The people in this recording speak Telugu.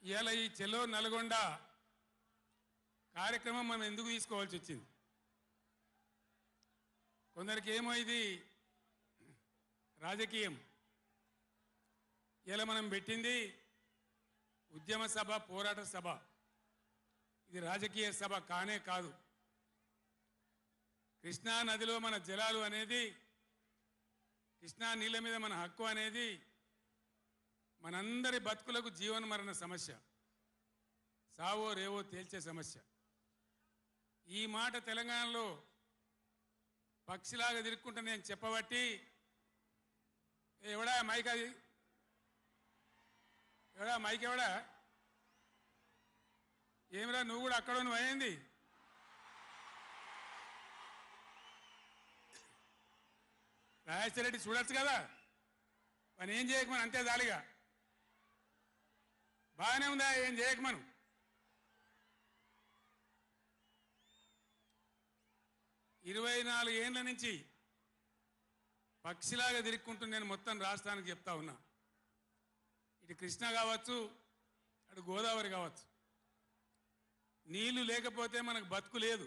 ఇవాళ ఈ చెలో నల్గొండ కార్యక్రమం మనం ఎందుకు తీసుకోవాల్సి వచ్చింది? కొందరికి ఏమో ఇది రాజకీయం. ఇలా మనం పెట్టింది ఉద్యమ సభ, పోరాట సభ. ఇది రాజకీయ సభ కానే కాదు. కృష్ణా నదిలో మన జలాలు అనేది, కృష్ణా నీళ్ళ మీద మన హక్కు అనేది మనందరి బతుకులకు జీవన మరణ సమస్య, సావో రేవో తేల్చే సమస్య. ఈ మాట తెలంగాణలో పక్షిలాగా తిరుక్కుంటా నేను చెప్పబట్టి, ఎవడా మైక్, అది ఎవడా మైక్, ఎవడా ఏమిరా నువ్వు కూడా అక్కడ నువ్వు అయింది. రాజశేఖర రెడ్డి చూడొచ్చు కదా, పని ఏం చేయకమని అంతే జాలిగా. బాగానే ఉందా, ఏం చేయకమను. ఇరవై 24 ఏళ్ళ నుంచి పక్షిలాగా తిరుక్కుంటూ నేను మొత్తం రాష్ట్రానికి చెప్తా ఉన్నా. ఇటు కృష్ణ కావచ్చు, అటు గోదావరి కావచ్చు, నీళ్లు లేకపోతే మనకు బతుకు లేదు.